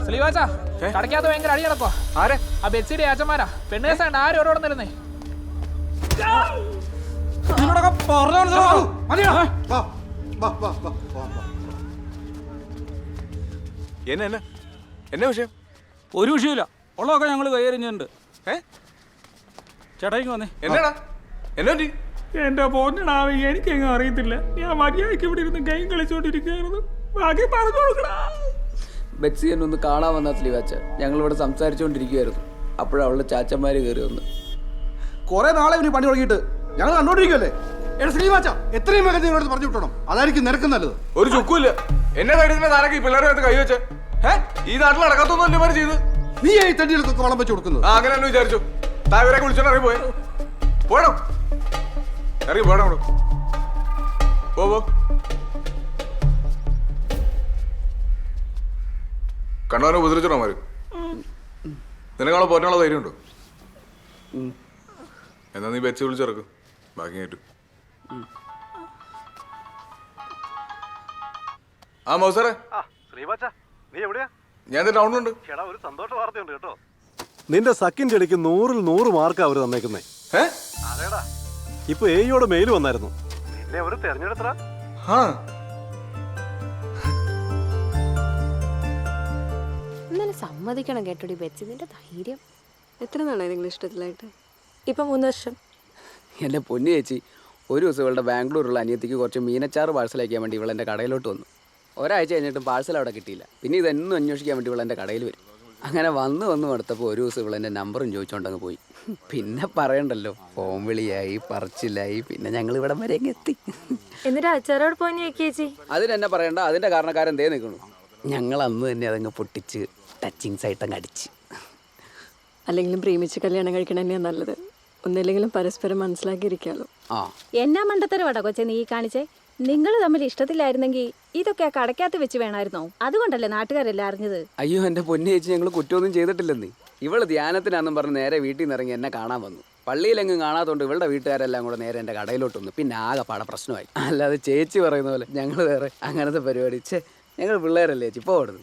സ്ലീവാച്ചാ കടക്കാത്ത ഭയങ്കര അടി നടക്കോ? ആരെ? ആ ബെച്ചിയുടെ ആച്ചന്മാരാ. പെണ്ണേസാണ്ട് ആരും ഓരോടെ നിരുന്നേ. എന്നെ വിഷയം? ഒരു വിഷയമില്ല, ഉള്ളതൊക്കെ ഞങ്ങൾ കൈയറിഞ്ഞിട്ടുണ്ട്. ചേട്ടായിക്ക് വന്നേ. എന്നാടാ എന്നെ? എന്റെ പൊന്നടാവേ, എനിക്കെങ്ങും അറിയത്തില്ല. ഞാൻ മര്യാദയ്ക്ക് ഇവിടെ ഇരുന്ന് ഗെയിം കളിച്ചോണ്ടിരിക്കുകയായിരുന്നു. ബാക്കി പറഞ്ഞു കൊടുക്കടാ. ബെറ്റ്സി എന്നെ ഒന്ന് കാണാൻ വന്ന സ്ലീവാച്ച. ഞങ്ങളിവിടെ സംസാരിച്ചുകൊണ്ടിരിക്കുകയായിരുന്നു. അപ്പോഴവളുടെ ചാച്ചന്മാര് കയറി വന്ന്. കുറെ നാളെ ഇവന് പണി തുടങ്ങിയിട്ട് ഞങ്ങൾ കണ്ടോണ്ടിരിക്കുവല്ലേ? എടാ ശ്രീവാച്ച, എത്രയും വേഗം നിങ്ങളോട് പറഞ്ഞു വിട്ടണം. അതായിരിക്കും നിനക്ക് നല്ലത്. ഒരു ചുക്കുമില്ല. എന്നെ കരുതുന്ന താരക്ക് ഈ പിള്ളേരെ കൈ വെച്ച് ഈ നാട്ടിൽ നടക്കാത്തൊന്നും അല്ലേ ചെയ്ത്? നീ ഈ തട്ടികൾക്കൊക്കെ വളം വെച്ച് കൊടുക്കുന്നത്. അങ്ങനെ തന്നെ വിചാരിച്ചു. താവരെ വിളിച്ചോണ്ട് ഇറങ്ങി പോയോ? പോടോ, ഇറങ്ങി പോടോ. പോ കണ്ടവനെ ഉപദ്രവിച്ചോടാ മാര്. നിനക്കാളെ പോറ്റാനുള്ള ധൈര്യം ഉണ്ടോ? എന്നാ നീ വെച്ച് വിളിച്ചിറക്കും. ബാക്കി കേട്ടു. ആ മൗസാറെ, ഞാൻ ടൗണിലുണ്ട്. ഒരു സന്തോഷ വാർത്തയുണ്ട് കേട്ടോ. നിന്റെ സക്കിന്റെ ഇടയ്ക്ക് 100-ൽ 100 മാർക്ക് അവര് തന്നേക്കുന്നേ. അതേടാ, ഇപ്പൊ എയോടെ മെയിൽ വന്നായിരുന്നു. നിന്നെ അവര് തെരഞ്ഞെടുത്തടാ. സമ്മതിക്കണം കേട്ടോടി ബെച്ചി, നിന്റെ ധൈര്യം. എത്ര നാളായി നിങ്ങൾ ഇഷ്ടത്തിലായിട്ട്? ഇപ്പം 3 വർഷം. എൻ്റെ പൊന്നു ചേച്ചി, ഒരു ദിവസം ഇവളുടെ ബാംഗ്ലൂരുള്ള അനിയത്തിക്ക് കുറച്ച് മീനച്ചാറ് പാഴ്സൽ അയക്കാൻ വേണ്ടി ഇവളെൻ്റെ കടയിലോട്ട് വന്നു. ഒരാഴ്ച കഴിഞ്ഞിട്ടും പാഴ്സൽ അവിടെ കിട്ടിയില്ല. പിന്നെ ഇതെന്നും അന്വേഷിക്കാൻ വേണ്ടി ഇവളെൻ്റെ കടയിൽ വരും. അങ്ങനെ വന്ന് മടുത്തപ്പോൾ ഒരു ദിവസം ഇവളെൻ്റെ നമ്പറും ചോദിച്ചുകൊണ്ടങ്ങ് പോയി. പിന്നെ പറയണ്ടല്ലോ, ഫോൺ വിളിയായി, പറച്ചിലായി. പിന്നെ ഞങ്ങൾ ഇവിടം വരെ അങ്ങ് എത്തി. എന്നിട്ട് അച്ചാരോട് പോയി ചേച്ചി? അതിനെന്നെ പറയണ്ട, അതിൻ്റെ കാരണക്കാരൻ ദേ നിൽക്കണു. ഞങ്ങൾ അന്ന് തന്നെ അതങ്ങ് പൊട്ടിച്ച് ടച്ചിങ്സ് ആയിട്ടങ്ങ് അടിച്ച്. അല്ലെങ്കിലും പ്രേമിച്ച് കല്യാണം കഴിക്കണം തന്നെയാണ് നല്ലത്. ഒന്നില്ലെങ്കിലും പരസ്പരം മനസ്സിലാക്കിയിരിക്കാമല്ലോ. എന്നാ മണ്ടത്തരവാടാ കൊച്ചെ നീ കാണിച്ചേ? നിങ്ങൾ തമ്മിൽ ഇഷ്ടത്തിലായിരുന്നെങ്കിൽ ഇതൊക്കെ കടക്കാത്ത വെച്ച് വേണമായിരുന്നോ? അതുകൊണ്ടല്ലേ നാട്ടുകാരെല്ലാം അറിഞ്ഞത്. അയ്യോ എൻ്റെ പൊന്നു ചേച്ചി, ഞങ്ങൾ കുറ്റമൊന്നും ചെയ്തിട്ടില്ലെന്ന്. ഇവള് ധ്യാനത്തിനാന്നും പറഞ്ഞ് നേരെ വീട്ടിൽ നിന്ന് ഇറങ്ങി എന്നെ കാണാൻ വന്നു. പള്ളിയിലെങ്ങും കാണാത്തോണ്ട് ഇവളുടെ വീട്ടുകാരെല്ലാം കൂടെ നേരെ എൻ്റെ കടയിലോട്ട് വന്നു. പിന്നെ ആകെ പാടെ പ്രശ്നമായി. അല്ലാതെ ചേച്ചി പറയുന്ന പോലെ ഞങ്ങൾ വേറെ അങ്ങനത്തെ പരിപാടി. ഞങ്ങൾ പിള്ളേരല്ലേ ചേച്ചി, പോടുന്നു.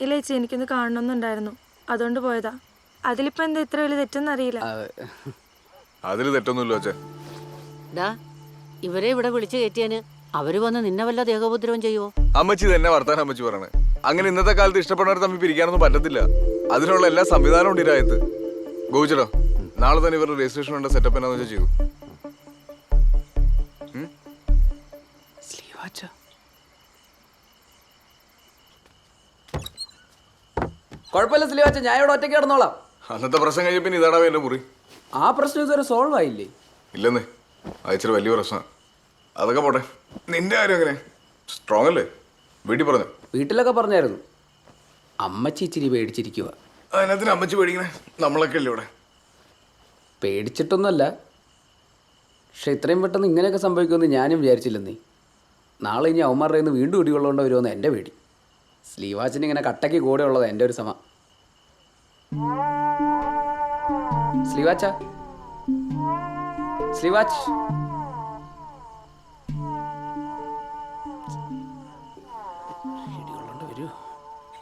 ഇല്ല ചേച്ചി, എനിക്കൊന്ന് കാണണമെന്നുണ്ടായിരുന്നു, അതുകൊണ്ട് പോയതാ. അതിലിപ്പോ എന്താ ഇത്ര വലിയ തെറ്റെന്നറിയില്ല. അതിൽ തെറ്റൊന്നുമില്ല. ഇവരെ ഇവിടെ വിളിച്ചു കയറ്റിയാന് അവര് വന്ന് നിന്നെ വല്ല ദേഹോപദ്രവം ചെയ്യുവോ? അമ്മച്ചി തന്നെ വർത്താനം അമ്മച്ചി പറയണേ. അങ്ങനെ ഇന്നത്തെ കാലത്ത് ഇഷ്ടപ്പെടുന്നവർ തമ്മിൽ പിരിക്കാനൊന്നും പറ്റത്തില്ല. അതിനുള്ള എല്ലാ സംവിധാനവും ഉണ്ട് ഇരായത്ത്. ഗോവിച്ചടോ, നാളെ തന്നെ ഇവരുടെ രജിസ്ട്രേഷൻ വേണ്ട സെറ്റപ്പ് എന്നാന്ന് വെച്ചാൽ ചെയ്തു. കുഴപ്പമില്ല സ്ലീവാച്ച, ഞാൻ ഇവിടെ ഒറ്റയ്ക്ക് കിടന്നോളാം. അന്നത്തെ പ്രശ്നം കഴിഞ്ഞ പിന്നെ ഇതാടാ എന്റെ മുറി. ആ പ്രശ്നം ഇതുവരെ സോൾവ് ആയില്ലേ? ഇല്ലെന്നേ, അയച്ചൊരു വലിയ പ്രശ്നം. അതൊക്കെ പോട്ടെ, നിന്റെ കാര്യം എങ്ങനെ? സ്ട്രോങ് അല്ലേ? വീട്ടിൽ പറഞ്ഞു? വീട്ടിലൊക്കെ പറഞ്ഞായിരുന്നു. അമ്മച്ചി ഇച്ചിരി പേടിച്ചിരിക്കുക. അതിനകത്തിന് അമ്മച്ചി പേടിക്കണേ? നമ്മളൊക്കെ അല്ലേ ഇവിടെ. പേടിച്ചിട്ടൊന്നുമല്ല, പക്ഷെ ഇത്രയും പെട്ടെന്ന് ഇങ്ങനെയൊക്കെ സംഭവിക്കുമെന്ന് ഞാനും വിചാരിച്ചില്ലെന്നേ. നാളെ ഇനി അവന്മാരുടെ നിന്ന് വീണ്ടും ഇടികൊള്ളേണ്ട വരുമെന്ന് എൻ്റെ പേടി. സ്ലീവാച്ചിന് ഇങ്ങനെ കട്ടയ്ക്ക് കൂടെ ഉള്ളത് എൻ്റെ ഒരു സമ. സ്ലീവാച്ച, സ്ലീവാച്ച്.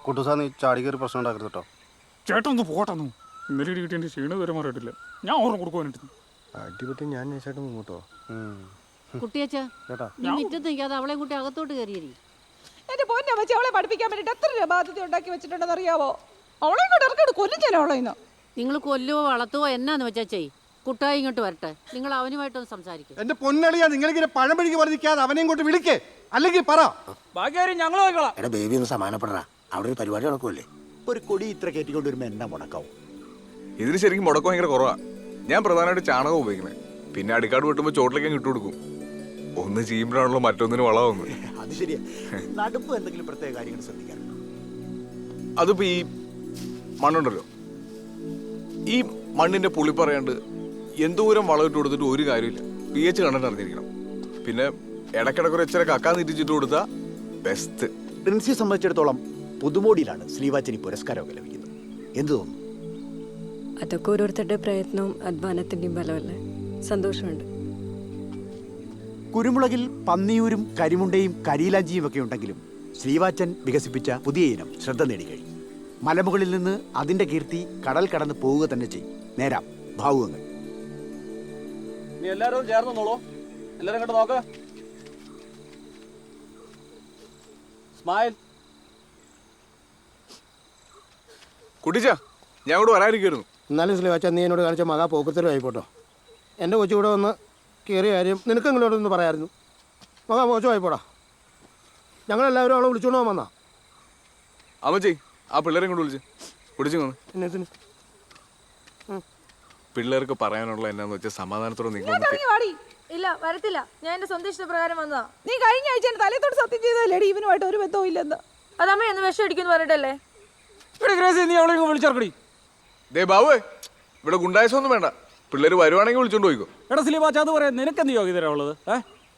കുട്ടുസാ, നീ ചാടിക്കൊരു പ്രശ്നം ഉണ്ടാക്കരുത് കേട്ടോ. ചേട്ടൊന്ന് പോട്ടെന്നു. ഇന്നലെ ഇടി കിട്ടിയ ക്ഷീണം വരെ മാറിയിട്ടില്ല. ഞാൻ ഓർമ്മ കൊടുക്കുവാനായിട്ട് അടിപൊളി. ഞാൻ ചേട്ടൻ മുങ്ങോട്ടോ. കുട്ടിയച്ചാ, നീ മുറ്റത്ത് നിൽക്കാതെ അവളെ കൂട്ടി അകത്തോട്ട് കയറിയേ. എന്റെ പൊന്നെ വെച്ച് അവളെ പഠിപ്പിക്കാൻ വേണ്ടിട്ട് എത്ര രൂപ ബാധ്യത ഉണ്ടാക്കി വെച്ചിട്ടുണ്ടെന്ന് അറിയാവോ? അവളെ ഇങ്ങോട്ട് ഇറക്കോട് കൊല്ലിച്ചാലോ അവളെ. നിങ്ങൾ കൊല്ലുവോ വളർത്തുവോ എന്നാന്ന് വെച്ചാ ചെയ്. കുട്ടായി ഇങ്ങോട്ട് വരട്ടെ, നിങ്ങൾ അവനുമായിട്ടൊന്ന് സംസാരിക്കും. എന്റെ പൊന്നളിയാ, നിങ്ങളിങ്ങനെ പഴമ്പഴിക്ക് പറഞ്ഞിരിക്കാതെ അവനെ ഇങ്ങോട്ട് വിളിക്കേ, അല്ലെങ്കിൽ പറ. ബാക്കി ഞങ്ങൾ നോക്കിക്കോളാം. എടാ ബേബി, ഒന്ന് സമാനപ്പെടാ. അവിടെ ഒരു പരിപാടി നടക്കുമല്ലേ? ഒരു കൊടി ഇത്ര കയറ്റിക്കൊണ്ട് വരുമ്പോ എന്നാ മുടക്കാവും? ഇതിന് ശരിക്കും മുടക്കം ഭയങ്കര കുറവാ. ഞാൻ പ്രധാനമായിട്ട് ചാണകം ഉപയോഗിക്കുന്നത്. പിന്നെ അടിക്കാട് വെട്ടുമ്പോൾ ചോട്ടിലേക്ക് ഇട്ട് കൊടുക്കും. ഒന്ന് ചെയ്യുമ്പോഴാണല്ലോ മറ്റൊന്നിന് വളമാവുന്നത്. അത് ശരിയാ. നടുപ്പ് എന്തെങ്കിലും പ്രത്യേക കാര്യങ്ങൾ ശ്രദ്ധിക്കാറുണ്ടോ? അതിപ്പോ ഈ മണ്ണുണ്ടല്ലോ, ഈ മണ്ണിന്റെ പുളി പറയാണ്ട് എന്തോരം വളമിട്ട് കൊടുത്തിട്ട് ഒരു കാര്യമില്ല. pH കണ്ടിട്ട് അറിഞ്ഞിരിക്കണം. പിന്നെ ഇടയ്ക്കിടയ്ക്ക് ഒരു ഇച്ചിരി കക്കാൻ നീറ്റിച്ചിട്ട് കൊടുത്താ ബെസ്റ്റ്. പ്രിൻസിയെ സംബന്ധിച്ചിടത്തോളം പുതുമോടിയിലാണ് ശ്രീവാച്ചിനി പുരസ്കാരമൊക്കെ ലഭിക്കുന്നത്. എന്ത് തോന്നുന്നു? അതൊക്കെ ഓരോരുത്തരുടെ പ്രയത്നവും അധ്വാനത്തിന്റെയും ഫലമല്ലേ. സന്തോഷമുണ്ട്. കുരുമുളകിൽ പന്നിയൂരും കരിമുണ്ടയും കരിയിലാഞ്ചിയും ഒക്കെ ഉണ്ടെങ്കിലും ശ്രീവാച്ചൻ വികസിപ്പിച്ച പുതിയ ഇനം ശ്രദ്ധ നേടിക്കഴിഞ്ഞു. മലമുകളിൽ നിന്ന് അതിന്റെ കീർത്തി കടൽ കടന്ന് പോവുക തന്നെ ചെയ്യും. നേരാം ഭാവുകങ്ങൾ. നീ എല്ലാവരും ചേർന്നോളൂ. എല്ലാവരും ഇങ്ങോട്ട് നോക്ക്. സ്മൈൽ. കുട്ടിച്ച ഞാൻ ഇവിടെ വരാനിരിക്കുന്നു. എന്നാലും ശ്രീവാച്ച നീ എന്നോട് കാണിച്ച മകാ പോക്കത്തിലും ആയിപ്പോട്ടോ. എൻ്റെ കൊച്ചു കൂടെ വന്ന് കയറിയ കാര്യം നിനക്ക് എങ്ങനെയോടൊന്ന് പറയായിരുന്നു. മകാ മോശമായിപ്പോടാ. ഞങ്ങളെല്ലാവരും അവളെ വിളിച്ചോണ്ട് പോകാൻ വന്നാ. അമ്മച്ചി ആ പിള്ളേരെ കൊണ്ട് വിളിച്ച് കുടിച്ചു വന്ന്. എന്നത്തിന് പിള്ളേർക്ക് പറയാനുള്ള എന്നാന്ന് വെച്ചാൽ സമാധാനത്തോടെ നിങ്ങൾ ഇറങ്ങി വാടി. ഇല്ല വരത്തില്ല. ഞാൻ എൻ്റെ സ്വന്തം ഇഷ്ടപ്രകാരം വന്നതാ. നീ കഴിഞ്ഞ ആഴ്ച എന്റെ തലത്തോട് സത്യം ചെയ്തല്ലേടി ഇവനുമായിട്ട് ഒരു ബന്ധവും ഇല്ലെന്ന്. അതമ്മ എന്ന് വിഷം അടിക്കുന്നു പറഞ്ഞിട്ടല്ലേ. ഇവിടെ ഗ്രേസി നീ അവളെ ഇങ്ങ് വിളിച്ചിറക്കടി. ദേ ബാബുവേ, ഇവിടെ ഗുണ്ടായസൊന്നും വേണ്ട. പിള്ളേർ വരുവാണെങ്കിൽ വിളിച്ചോണ്ട് പോയിക്കോ. എടാ സ്ലീവാച്ച അത് പറയാം, നിനക്കെന്ത് യോഗ്യതരാ ഉള്ളത്?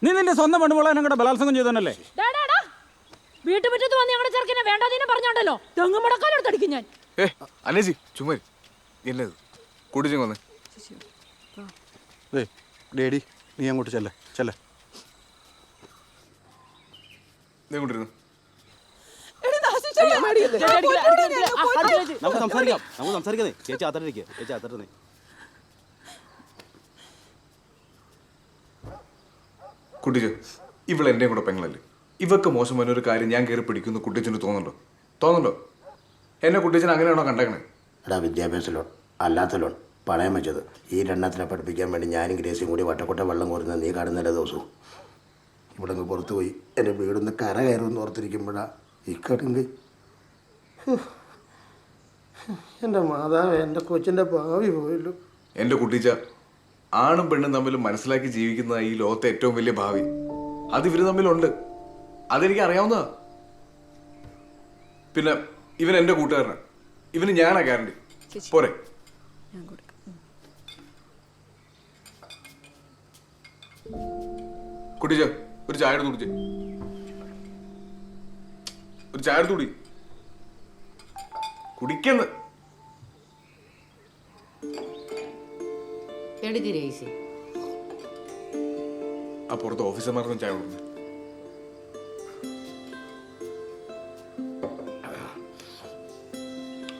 നീ നിന്റെ സ്വന്തം പെണ്ണുമ്പോളെ ഞങ്ങളുടെ ബലാത്സംഗം ചെയ്തല്ലേ? വീട്ടുമുറ്റത്ത് വന്ന് ഞങ്ങളുടെ ചെറുക്കിനെ വേണ്ടാതീനെ പറഞ്ഞോണ്ടല്ലോ തെങ്ങും മുടക്കാലെടുത്തടിക്കും ഞാൻ. അനേജി ചുമ്മാ എന്നത് കുടിച്ചു വന്ന്. ഡേഡി നീ അങ്ങോട്ട് ചെല്ലേ ചെല്ലേ. നീ കൊണ്ടിരുന്നു. നമുക്ക് സംസാരിക്കാം ചേച്ചി അത്തരേ ചേച്ചി അത്തരേ. കുട്ടിച്ചു ഇവൾ എൻ്റെ കൂടെ പെങ്ങളല്ലേ. ഇവക്ക് മോശമായ ഒരു കാര്യം ഞാൻ കയറി പിടിക്കുന്നു കുട്ടിച്ചന് തോന്നുന്നുണ്ടോ? എന്നെ കുട്ടിച്ചൻ അങ്ങനെയാണോ കണ്ടേക്കണേ? എടാ വിദ്യാഭ്യാസ ലോൺ അല്ലാത്ത ലോൺ പണയം വെച്ചത് ഈ രണ്ടെണ്ണത്തിനെ പഠിപ്പിക്കാൻ വേണ്ടി ഞാനും ഗ്രേസിയും കൂടി വട്ടക്കൊട്ട വെള്ളം കോരുന്നത് നീ കാണുന്നില്ല ദിവസവും. ഇവിടെ നിന്ന് പുറത്തു പോയി എൻ്റെ വീടൊന്ന് കര കയറുമെന്ന് ഓർത്തിരിക്കുമ്പോഴാണ് ഈ കടുങ്ക്. എൻ്റെ മാതാവ് എൻ്റെ കൊച്ചിൻ്റെ ഭാവി പോയല്ലോ. എൻ്റെ കുട്ടിച്ച ആണും പെണ്ണും തമ്മിൽ മനസ്സിലാക്കി ജീവിക്കുന്ന ഈ ലോകത്തെ ഏറ്റവും വലിയ ഭാവി അത് ഇവര് തമ്മിലുണ്ട്. അതെനിക്ക് അറിയാവുന്നതാ. പിന്നെ ഇവൻ എൻ്റെ കൂട്ടുകാരനാണ്. ഇവന് ഞാനാ ഗ്യാരണ്ടി. പോരെ കുട്ടിച്ച ഒരു ചായ എടുത്ത് കുടിച്ചേ. ഒരു ചായ എടുത്ത് കുടിക്കുന്നു. എടുക്ക് രേസി. ആ പുറത്ത് ഓഫീസർമാർക്കും ചായ കൊടുക്കുന്നു.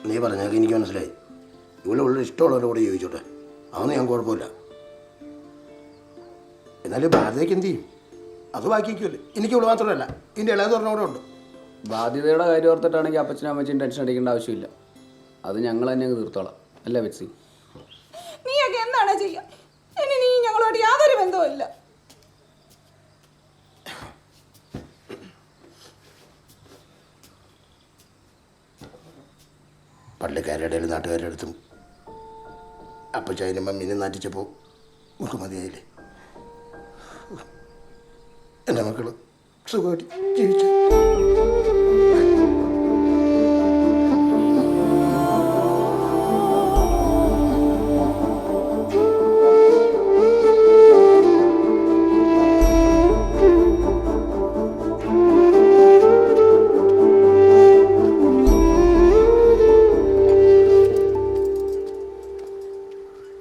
നീ പറഞ്ഞാൽ എനിക്ക് മനസ്സിലായി. ഇവിടെ ഉള്ള ഇഷ്ടമുള്ളവരുടെ കൂടെ ചോദിച്ചോട്ടെ, അതൊന്നും ഞാൻ കുഴപ്പമില്ല. എന്നാലും ഭാരതയ്ക്ക് എന്ത് ചെയ്യും? അത് ബാക്കി വയ്ക്കുമല്ലേ. എനിക്ക് ഇവിടെ മാത്രമല്ല ഇതിൻ്റെ ഇളയത് പറഞ്ഞ കൂടെ ഉണ്ട്. ബാധ്യതയുടെ കാര്യം ഓർത്തിട്ടാണെങ്കിൽ അപ്പച്ചനും അമ്മച്ചും ടെൻഷൻ അടിക്കേണ്ട ആവശ്യമില്ല. അത് ഞങ്ങൾ തന്നെ അങ്ങ് തീർത്തോളാം. അല്ലേ ബെറ്റ്സി? നീയൊക്കെ എന്താണ് ചെയ്യുക? ഇനി നീ ഞങ്ങളോട് യാതൊരു ബന്ധവും ഇല്ല. പള്ളിക്കാരുടെ ഇടയിൽ നാട്ടുകാരുടെ അടുത്തും അപ്പച്ചായനും മമ്മീനെ നാറ്റിച്ചപ്പോൾ നമുക്ക് മതിയായില്ലേ. എൻ്റെ മക്കൾ സുഖമായിട്ട് ജീവിച്ചു.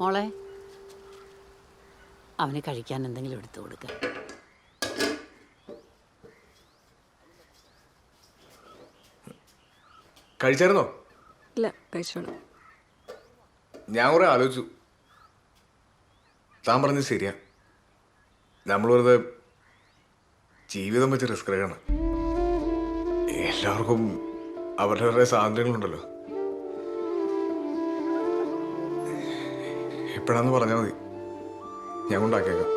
മോളെ അവന് കഴിക്കാൻ എന്തെങ്കിലും എടുത്തു കൊടുക്ക. കഴിച്ചായിരുന്നോ? ഇല്ല കഴിച്ചോളൂ. ഞാൻ കുറെ ആലോചിച്ചു. താൻ പറഞ്ഞത് ശരിയാ. നമ്മൾ വെറുതെ ജീവിതം വെച്ച് റിസ്ക് എടുക്കണം. എല്ലാവർക്കും അവരുടെ സ്വാതന്ത്ര്യങ്ങളുണ്ടല്ലോ. എപ്പോഴാന്ന് പറഞ്ഞാൽ മതി, ഞാൻ കൊണ്ടാക്കിയേക്കാം.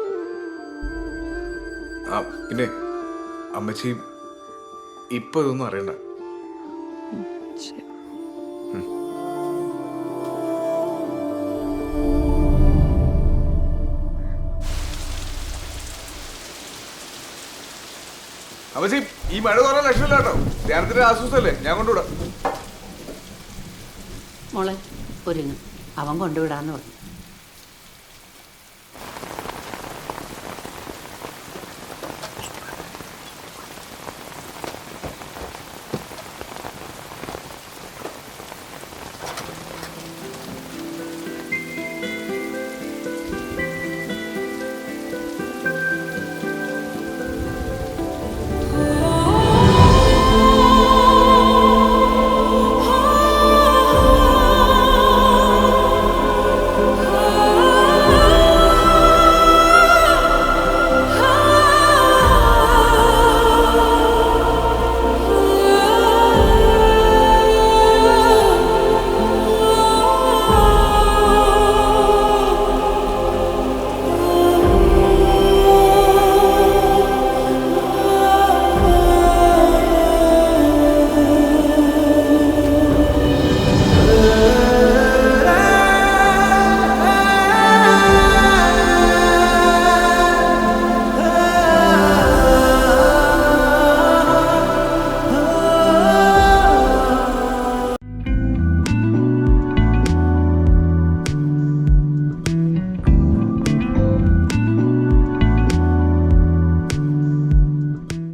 ആ പിന്നെ അമ്മച്ചി ഇപ്പൊ ഇതൊന്നും അറിയണ്ട. അമ്മച്ചി ഈ മഴ കുറേ ലക്ഷമില്ല കേട്ടോ. ധ്യാനത്തിന്റെ ആശ്വാസമല്ലേ, ഞാൻ കൊണ്ടുവിടാം. മോളെ ഒരുങ്ങ്, അവൻ കൊണ്ടുവിടാന്ന് പറഞ്ഞു.